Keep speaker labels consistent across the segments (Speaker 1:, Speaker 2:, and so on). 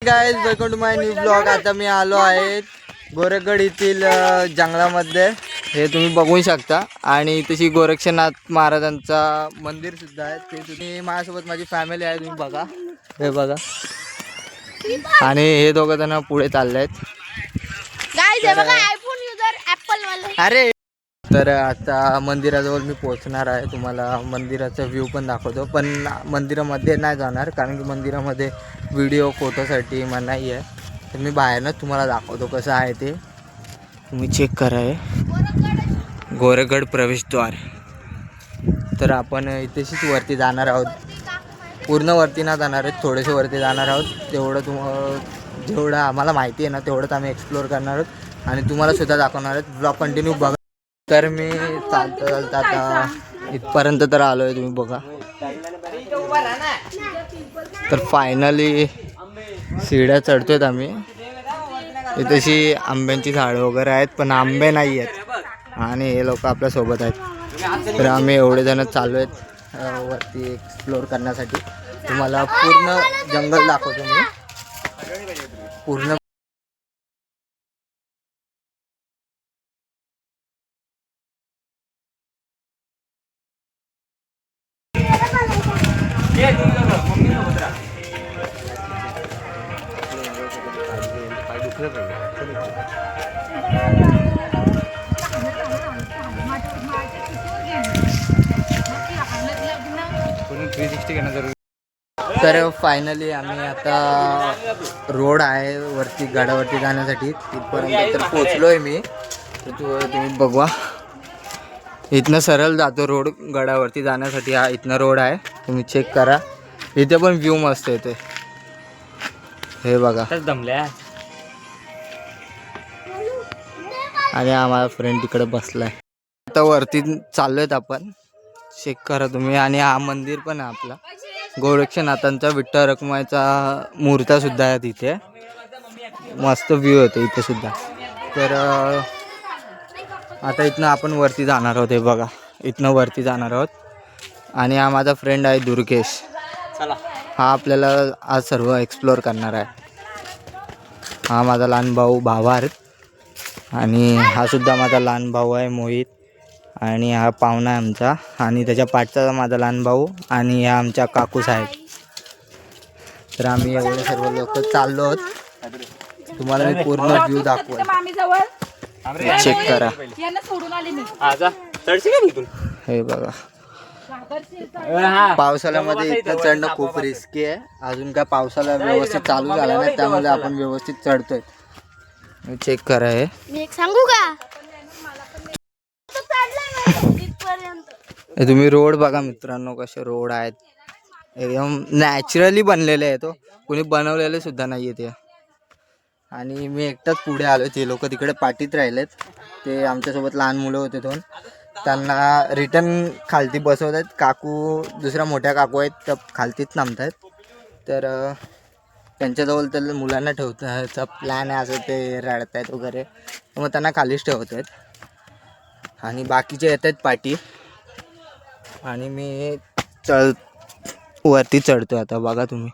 Speaker 1: Guys welcome to my new blog. आता मी आलो आहे गोरखगड येथील जंगलामध्ये, हे तुम्ही बघू शकता। आणि तशी गोरक्षनाथ महाराजांचा मंदिर सुद्धा आहे, ते तुम्ही माझ्यासोबत माझी फॅमिली आहे, तुम्ही बघा, हे बघा। आणि हे दोघं जण पुढे चालले आहेत गाइस, हे बघा आयफोन युजर ॲपल वाले। अरे तर आता मंदिराजवळ मी पोहोचणार आहे, तुम्हाला मंदिराचा व्ह्यू पण दाखवतो, पण मंदिरामध्ये नाही जाणार कारण की मंदिरामध्ये व्हिडिओ फोटोसाठी मनाई आहे। तर मी बाहेरनंच तुम्हाला दाखवतो कसं आहे ते, तुम्ही चेक करा। आहे गोरखगड प्रवेशद्वार। तर आपण इथेशीच वरती जाणार आहोत, पूर्ण वरती ना जाणार आहेत, थोडेसे वरती जाणार आहोत। तेवढं जेवढं आम्हाला माहिती आहे ना तेवढंच आम्ही एक्सप्लोअर करणार आहोत आणि तुम्हाला सुद्धा दाखवणार आहेत। ब्लॉग कंटिन्यू बघा। तर मी चालता आता इथपर्यंत तर आलो आहे, तुम्ही बघा। तर फायनली शिड्या चढतोय आम्ही। इथेशी आंब्यांची झाडं वगैरे आहेत, पण आंबे नाही आहेत आणि हे लोक आपल्यासोबत आहेत। तर आम्ही एवढे जण चालू आहेत वरती एक्सप्लोअर करण्यासाठी। तुम्हाला पूर्ण जंगल दाखवतो मी, पूर्ण। तर फायनली आम्ही आता रोड आहे वरती गडावरती जाण्यासाठी, तिथपर्यंत तर पोचलो आहे मी। तर तुम्ही बघवा, इथनं सरळ जातो रोड गडावरती जाण्यासाठी। हा इथनं रोड आहे, तुम्ही चेक करा। इथे पण व्ह्यू मस्त येते, हे बघा। आणि आम्हाला फ्रेंड तिकडे बसलाय। आता वरती चाललोय आपण, चेक करा तुम्ही। आणि हा मंदिर पण आहे आपला गोरक्षनाथांचा, विठ्ठल रखुमाईचा मूर्त्या सुद्धा आहे तिथे, मस्त व्ह्यू येतो इथे सुद्धा। तर आता इथनं आपण वरती जाणार आहोत, हे बघा, इथनं वरती जाणार आहोत। आणि हा माझा फ्रेंड आहे दुर्गेश, हा आपल्याला आज सर्व एक्सप्लोअर करणार आहे। हा माझा लहान भाऊ भावार्थ, आणि हा सुद्धा माझा लहान भाऊ आहे मोहित, आणि हा पाहुणा आहे आमचा, आणि त्याच्या पाठचा माझा लहान भाऊ, आणि हा आमच्या काकू साहेब। तर आम्ही एवढे सर्व लोक चाललो आहोत, तुम्हाला मी पूर्ण व्ह्यू दाखवेल, चेक करा। हे बघा, पावसाळ्यामध्ये इथं चढणं खूप रिस्की आहे। अजून काय पावसाळा व्यवस्थित चालू झाला नाही, त्यामुळे आपण व्यवस्थित चढतोय, चेक करा। हे मी एक सांगू का, तुम्ही रोड बघा मित्रांनो, कसे रोड आहेत, एकदम नॅचरली बनलेले आहे, तो कोणी बनवलेले सुद्धा नाही आहे ते। आणि मी एकटाच पुढे आलो, ते लोक तिकडे पाठीत राहिलेत, ते आमच्यासोबत लहान मुलं होते दोन, त्यांना रिटर्न खालती बसवत आहेत। काकू, दुसऱ्या मोठ्या काकू आहेत, त्या खालतीच थांबत आहेत। तर त्यांच्याजवळ तर मुलांना ठेवण्याचा प्लॅन आहे, असं ते रडत आहेत वगैरे, मग त्यांना खालीच ठेवत आहेत। आणि बाकीचे येत आहेत पाठी, आणि मी वरती चढतो आता, बघा तुम्ही,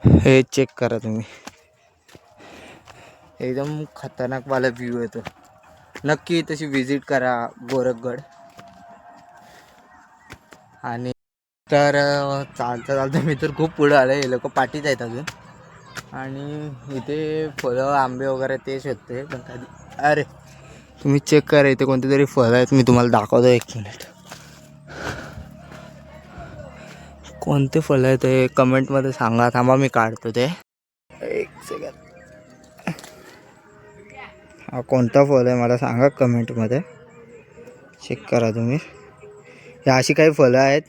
Speaker 1: हे चेक करा तुम्ही, एकदम खतरनाक वाला व्ह्यू येतो। नक्की तशी विजिट करा गोरखगड। आणि तर चालता मी तर खूप पुढे आलो, हे लोक पाठीच आहेत अजून, आणि इथे फळं आंबे वगैरे ते शोधते, पण कधी, अरे तुम्ही चेक करा, इथे कोणते तरी फळं आहेत, मी तुम्हाला दाखवतो, एक मिनिट। कोणते फळं आहेत ते कमेंटमध्ये सांगा, थांबा मी काढतो ते, एक सेकंड। हा कोणता फळ आहे मला सांगा कमेंटमध्ये, चेक करा तुम्ही। या अशी काही फळं आहेत,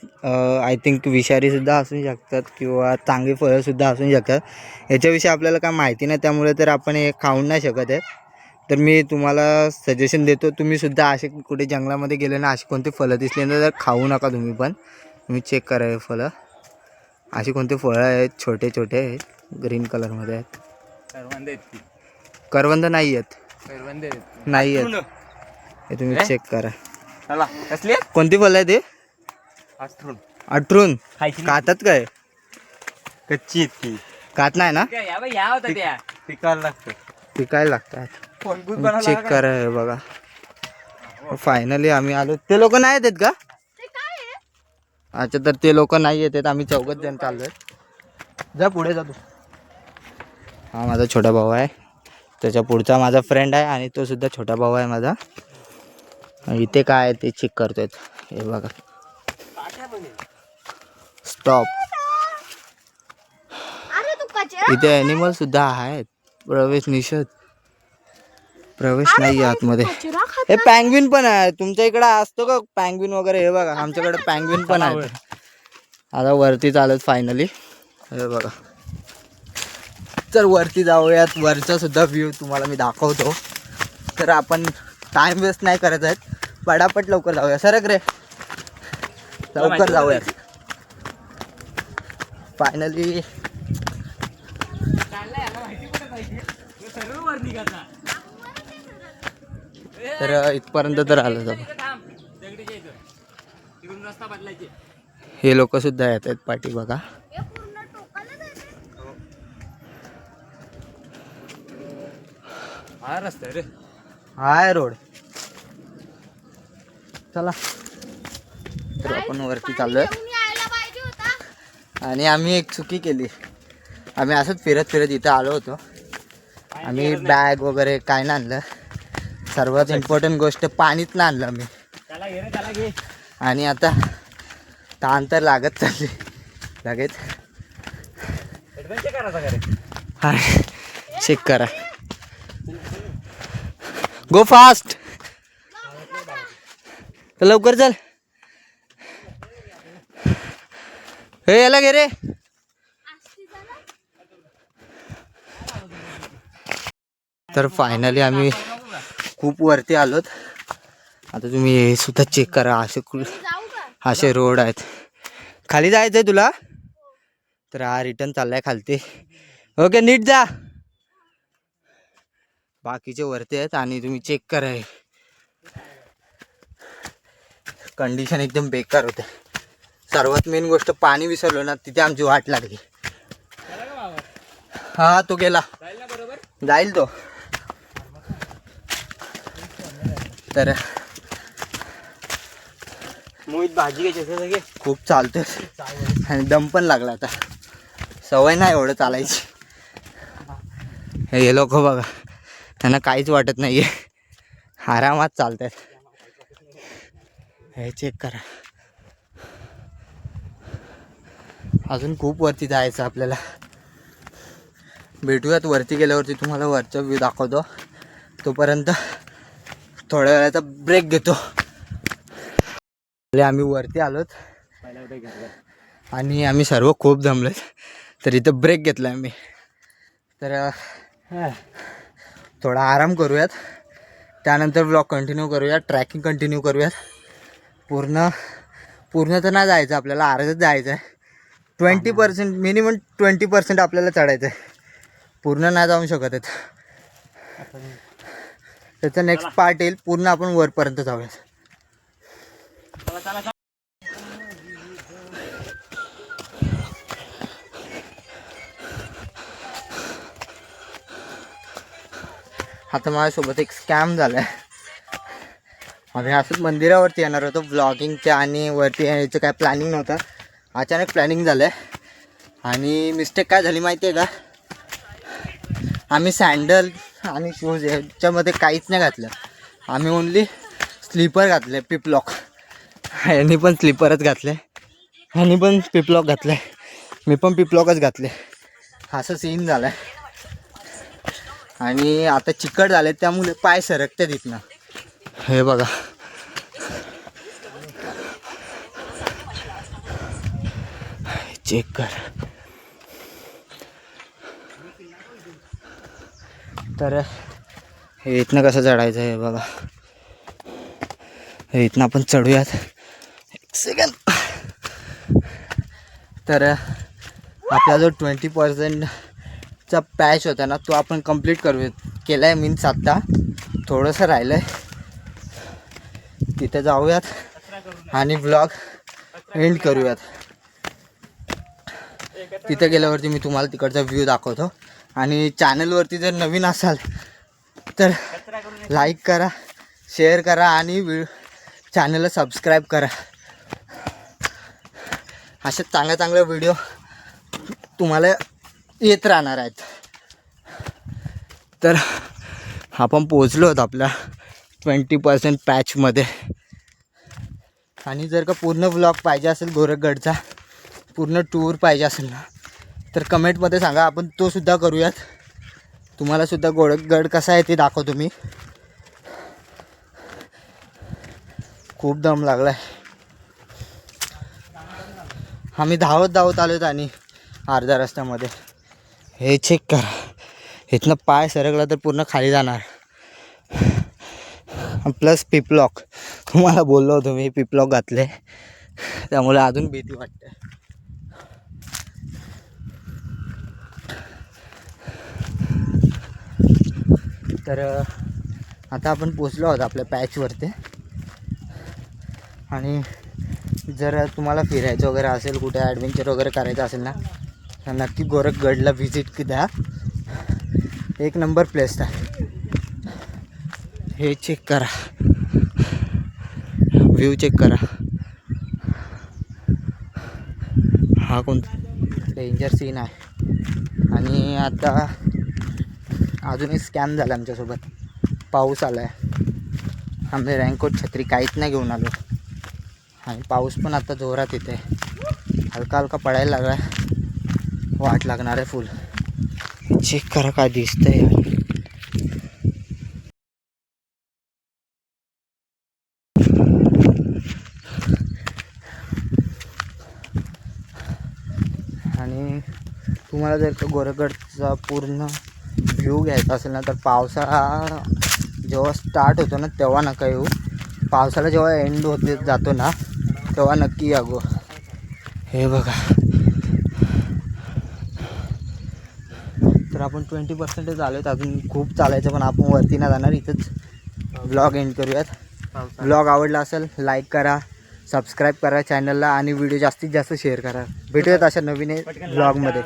Speaker 1: आय थिंक विषारीसुद्धा असू शकतात किंवा चांगली फळंसुद्धा असू शकतात। याच्याविषयी आपल्याला काय माहिती नाही, त्यामुळे तर आपण हे खाऊन नाही शकत आहे। तर मी तुम्हाला सजेशन देतो, तुम्हीसुद्धा असे कुठे जंगलामध्ये गेले ना, अशी कोणती फळं दिसली ना तर खाऊ नका तुम्ही पण। तुम्ही चेक करा हे फळं, अशी कोणती फळं आहेत, छोटे छोटे आहेत, ग्रीन कलरमध्ये आहेत। करवंद आहेत, करवंद नाही आहेत, करवंद नाही आहेत, हे तुम्ही चेक करा। कोणती फळं आहे ते, अटरून खातात काय,
Speaker 2: कच्ची आहेत ती.
Speaker 1: खात नाही ना?
Speaker 2: पिकायला लागतं.
Speaker 1: पिकायला लागतात. चेक करा हे बघा. फायनली आम्ही आलो. ते लोक नाही येतात का? अच्छा, तर ते लोक नाही येतात. आम्ही 4 जण चाललोय. जा पुढे जा तू. हा माझा छोटा भाऊ आहे. त्याच्या पुढचा माझा फ्रेंड आहे आणि तो सुद्धा छोटा भाऊ आहे माझा. इथे काय आहे ते चेक करतोय. हे बघा. स्टॉप. इथे ॲनिमल सुद्धा आहेत. प्रवेश निषेध. प्रवेश नाही आतमध्ये. हे पँग्विन पण आहे. तुमच्या इकडे असतो का पँग्विन वगैरे? हे बघा आमच्याकडे पँग्विन पण आहे. आता वरती चालत फायनली. हे बघा. तर वरती जाऊयात. वरचा सुद्धा व्ह्यू तुम्हाला मी दाखवतो. तर आपण टाइम वेस्ट नाही करत आहेत. पटापट लवकर जाऊया. सरक रे, लवकर जाऊयात. फायनली तर इथपर्यंत तर आलं. हे लोक सुद्धा येत आहेत पाठी बघा.
Speaker 2: हा रस्ता रे,
Speaker 1: हाय रोड. चला तर आपण वरती चाललोय. आणि आम्ही एक चुकी केली. आम्ही असंच फिरत फिरत इथं आलो होतो. आम्ही बॅग वगैरे काय नाही आणलं. सर्वात इम्पॉर्टंट गोष्ट पाणीच नाही आणलं आम्ही. आणि आता ताण तर लागत चालली लगेच. चेक करा. गो फास्ट. लवकर चल. हे याला घे रे. तर फायनली आम्ही खूप वरती आलोत. आता तुम्ही हे सुद्धा चेक करा. असे रोड आहेत. खाली जायचंय तुला? तर हा रिटर्न चाललाय खालती. ओके, नीट जा. बाकीचे वरती आहेत आणि तुम्ही चेक करा. कंडिशन एकदम बेकार होते. सर्वात मेन गोष्ट पाणी विसरलो ना, तिथे आमची वाट लागली. हा तो गेला. जाईल तो. तर
Speaker 2: मोहित भाजी घ्यायची
Speaker 1: खूप चालतोय आणि दम पण लागला. आता सवय नाही एवढं चालायची. हे लोक बघा, त्यांना काहीच वाटत नाही आहे. आरामात चालतात. हे चेक करा. अजून खूप वरती जायचं आपल्याला. भेटूयात वरती गेल्यावरती. तुम्हाला वरचा व्ह्यू दाखवतो. तोपर्यंत थोड्या वेळाचा ब्रेक घेतो. आम्ही वरती आलोत आणि आम्ही सर्व खूप जमलोत. तर इथं ब्रेक घेतला आम्ही. तर थोडा आराम करूयात. त्यानंतर व्लॉग कंटिन्यू करूयात. ट्रॅकिंग कंटिन्यू करूयात. पूर्ण तर नाही जायचं आपल्याला. अर्धच जायचं आहे. 20% मिनिमम 20% आपल्याला चढायचं आहे. पूर्ण नाही जाऊ शकत आहेत. त्याचा नेक्स्ट पार्ट येईल. पूर्ण आपण वरपर्यंत जाऊयात. आता माझ्यासोबत एक स्कॅम झाला आहे. आम्ही असंच मंदिरावरती येणार होतो ब्लॉगिंगच्या आणि वरती यायचं काय प्लॅनिंग नव्हतं. अचानक प्लॅनिंग झालं आहे. आणि मिस्टेक काय झाली माहिती आहे का? आम्ही सँडल आणि शूज याच्यामध्ये काहीच नाही घातलं. आम्ही ओन्ली स्लीपर घातले. पिपलॉक. यांनी पण स्लीपरच घातले. ह्यांनी पण पिपलॉक घातले. मी पण पिपलॉकच घातले. असं सीन झालं आहे. आणि आता चिकट झाले त्यामुळे पाय सरकते तिथनं. हे बघा. चेक कर. तर हे इथनं कसं चढायचं हे बघा. हे इथनं आपण चढूयात. एक सेकंड. तर आपला जो 20%चा पॅच होता ना, तो आपण कंप्लीट करूयात. केला आहे मीन्स आत्ता थोडंसं राहिलं आहे. तिथे जाऊयात आणि ब्लॉग एंड करूयात. तिथे गेल्यावरती मी तुम्हाला तिकडचा व्ह्यू दाखवतो. आणि चॅनलवरती जर नवीन असाल तर लाईक करा, शेअर करा आणि चॅनलला सबस्क्राईब करा. असे चांगल्या व्हिडिओ तुम्हाला येत राहणार आहेत. तर आपण पोचलो आहोत आपल्या 20% पॅचमध्ये. आणि जर का पूर्ण व्लॉग पाहिजे असेल गोरखगडचा, पूर्ण टूर पाहिजे असेल ना, तर कमेंटमध्ये सांगा, आपण तो सुद्धा करूयात. तुम्हालासुद्धा गोरखगड कसा आहे ते दाखवतो मी. खूप दम लागला आहे. आम्ही धावत आलो आहेत आणि अर्ध्या रस्त्यामध्ये हे चेक करा. इथनं पाय सरकला तर पूर्ण खाली जाणार. प्लस पिपलॉक, तुम्हाला बोललो होतो मी पिपलॉक घातले, त्यामुळे अजून भीती वाटते. तर आता आपण पोचलो आहोत आपल्या पॅचवरती. आणि जर तुम्हाला फिरायचं वगैरे असेल, कुठे ॲडव्हेंचर वगैरे करायचं असेल ना, तर नक्की गोरखगडला व्हिजिट द्या. एक नंबर प्लेस आहे. हे चेक करा, व्ह्यू चेक करा. हा कोणता डेंजर सीन आहे. आणि आता अजून एक स्कॅम झाला आमच्यासोबत. पाऊस आला आहे. आम्ही रेनकोट छत्री काहीच नाही घेऊन आलो. आणि पाऊस पण आता जोरात येते. हलका हलका पडायला लागला आहे. वाट लागणार आहे फुल. चेक करा काय दिसतंय. आणि तुम्हाला जर का गोरखगडचा पूर्ण व्ह्यू घ्यायचा असेल ना, तर पावसाळा जेव्हा स्टार्ट होतो ना तेव्हा नका येऊ. पावसाळा जेव्हा एंड होते जातो ना तेव्हा नक्की या गो. हे बघा. तर आपण 20% आलो आहेत. अजून खूप चालायचं, पण आपण वरती नाही जाणार. इथंच व्लॉग एंड करूयात. व्लॉग आवडला असेल लाईक करा, सबस्क्राईब करा चॅनलला आणि व्हिडिओ जास्तीत जास्त शेअर करा. भेटूयात अशा नवीन व्लॉगमध्ये.